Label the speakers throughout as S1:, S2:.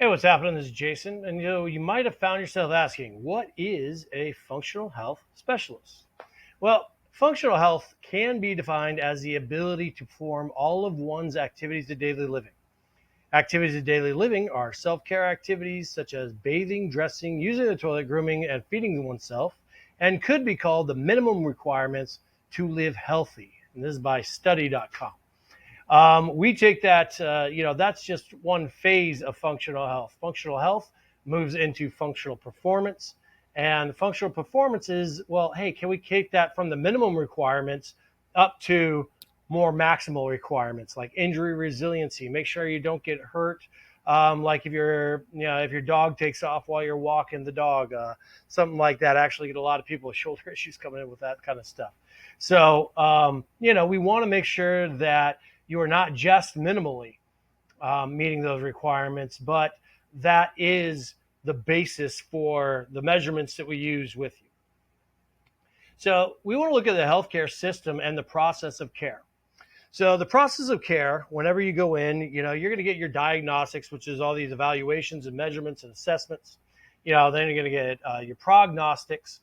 S1: Hey, what's happening? This is Jason. And you might have found yourself asking, what is a functional health specialist? Well, functional health can be defined as the ability to perform all of one's activities of daily living. Activities of daily living are self care activities such as bathing, dressing, using the toilet, grooming, and feeding oneself, and could be called the minimum requirements to live healthy. And this is by study.com. We take that, that's just one phase of functional health. Functional health moves into functional performance. And functional performance is, well, hey, can we take that from the minimum requirements up to more maximal requirements like injury resiliency? Make sure you don't get hurt. Like if your dog takes off while you're walking the dog, something like that. I actually get a lot of people with shoulder issues coming in with that kind of stuff. So, we want to make sure that you are not just minimally meeting those requirements, but that is the basis for the measurements that we use with you. So we want to look at the healthcare system and the process of care. So the process of care, whenever you go in, you're going to get your diagnostics, which is all these evaluations and measurements and assessments. Then you're going to get your prognostics,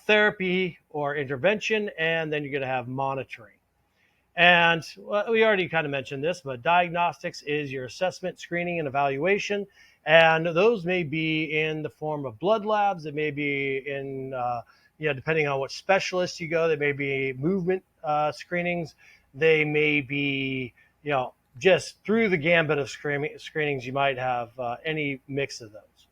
S1: therapy or intervention, and then you're going to have monitoring. And we already kind of mentioned this, but diagnostics is your assessment, screening, and evaluation. And those may be in the form of blood labs. It may be in, depending on what specialist you go, they may be movement screenings. They may be, just through the gambit of screenings, you might have any mix of those.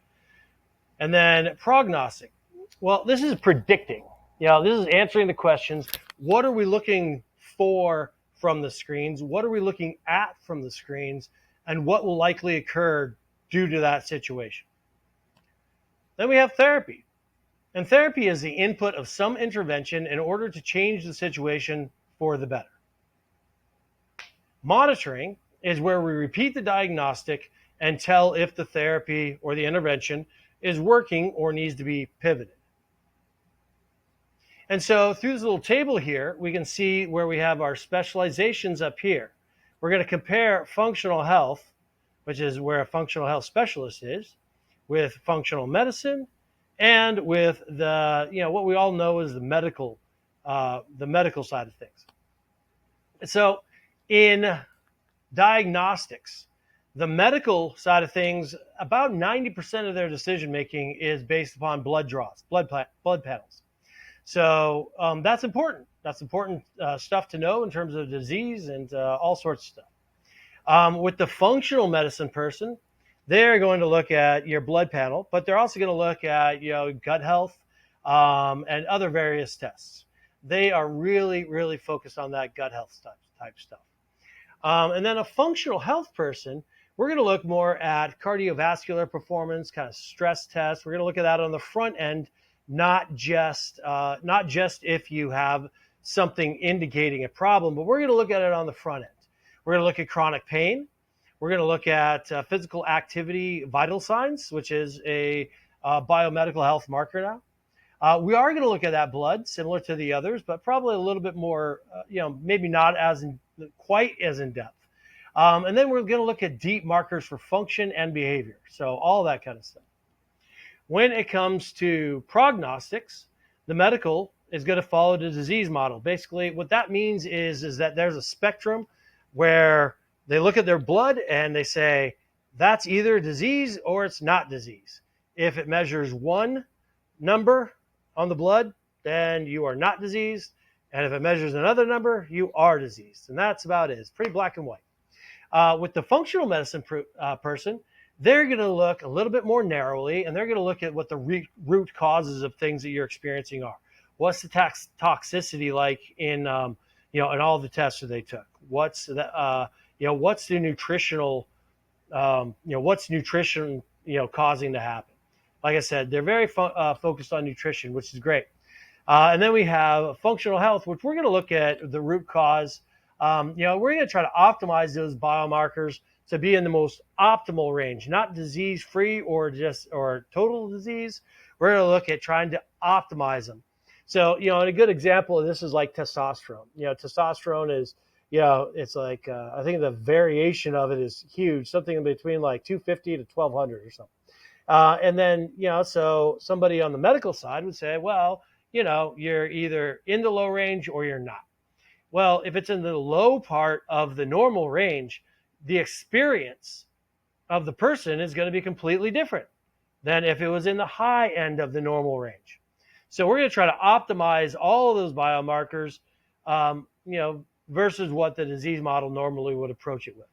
S1: And then prognostic. Well, this is predicting. This is answering the questions. What are we looking for from the screens? What are we looking at from the screens? And what will likely occur due to that situation? Then we have therapy. And therapy is the input of some intervention in order to change the situation for the better. Monitoring is where we repeat the diagnostic and tell if the therapy or the intervention is working or needs to be pivoted. And so through this little table here, we can see where we have our specializations up here. We're going to compare functional health, which is where a functional health specialist is, with functional medicine, and with what we all know is the medical side of things. So in diagnostics, the medical side of things, about 90% of their decision making is based upon blood draws, blood panels. So that's important. That's important stuff to know in terms of disease and all sorts of stuff. With the functional medicine person, they're going to look at your blood panel, but they're also going to look at gut health and other various tests. They are really, really focused on that gut health type stuff. And then a functional health person, we're going to look more at cardiovascular performance, kind of stress tests. We're going to look at that on the front end, not just if you have something indicating a problem, but we're going to look at it on the front end. We're going to look at chronic pain. We're going to look at physical activity vital signs, which is a biomedical health marker now. We are going to look at that blood, similar to the others, but probably a little bit more, maybe not quite as in depth. And then we're going to look at deep markers for function and behavior. So all that kind of stuff. When it comes to prognostics, the medical is going to follow the disease model. Basically, what that means is that there's a spectrum where they look at their blood and they say, that's either disease or it's not disease. If it measures one number on the blood, then you are not diseased. And if it measures another number, you are diseased. And that's about it. It's pretty black and white. With the functional medicine person, they're going to look a little bit more narrowly, and they're going to look at what the root causes of things that you're experiencing are. What's the toxicity like in all the tests that they took? What's the nutritional, what's nutrition, causing to happen? Like I said, they're very focused on nutrition, which is great. And then we have functional health, which we're going to look at the root cause. We're going to try to optimize those biomarkers to be in the most optimal range, not disease-free or total disease. We're going to look at trying to optimize them. So, and a good example of this is like testosterone. Testosterone is, it's like I think the variation of it is huge, something in between like 250 to 1200 or something. And then, so somebody on the medical side would say, well, you're either in the low range or you're not. Well, if it's in the low part of the normal range, the experience of the person is going to be completely different than if it was in the high end of the normal range. So we're going to try to optimize all of those biomarkers, versus what the disease model normally would approach it with.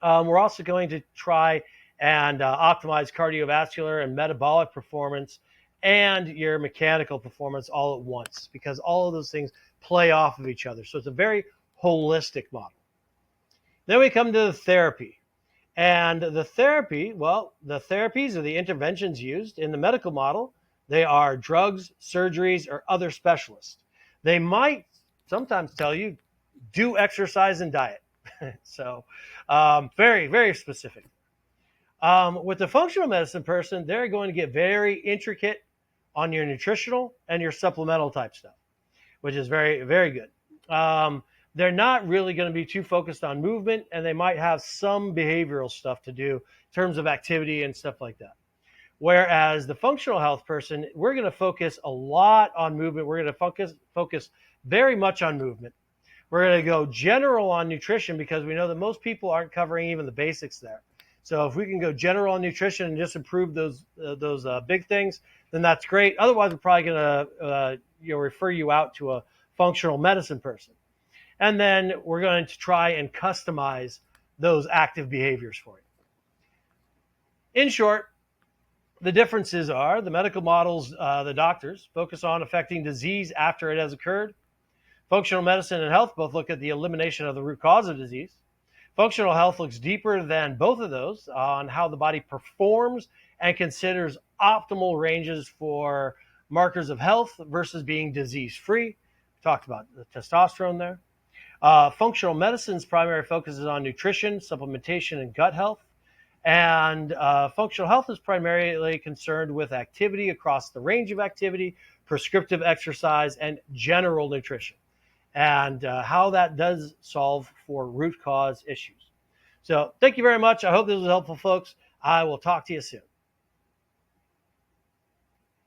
S1: We're also going to try and optimize cardiovascular and metabolic performance and your mechanical performance all at once, because all of those things play off of each other. So it's a very holistic model. Then we come to the therapy. And the therapy, well, the therapies or the interventions used in the medical model, they are drugs, surgeries, or other specialists. They might sometimes tell you, do exercise and diet. So very, very specific. With the functional medicine person, they're going to get very intricate on your nutritional and your supplemental type stuff, which is very, very good. They're not really going to be too focused on movement, and they might have some behavioral stuff to do in terms of activity and stuff like that. Whereas the functional health person, we're going to focus a lot on movement. We're going to focus very much on movement. We're going to go general on nutrition because we know that most people aren't covering even the basics there. So if we can go general on nutrition and just improve those big things, then that's great. Otherwise, we're probably going to refer you out to a functional medicine person. And then we're going to try and customize those active behaviors for you. In short, the differences are the medical models, the doctors focus on affecting disease after it has occurred. Functional medicine and health both look at the elimination of the root cause of disease. Functional health looks deeper than both of those on how the body performs and considers optimal ranges for markers of health versus being disease-free. We talked about the testosterone there. Functional medicine's primary focus is on nutrition, supplementation, and gut health. And functional health is primarily concerned with activity across the range of activity, prescriptive exercise, and general nutrition, and how that does solve for root cause issues. So thank you very much. I hope this was helpful, folks. I will talk to you soon.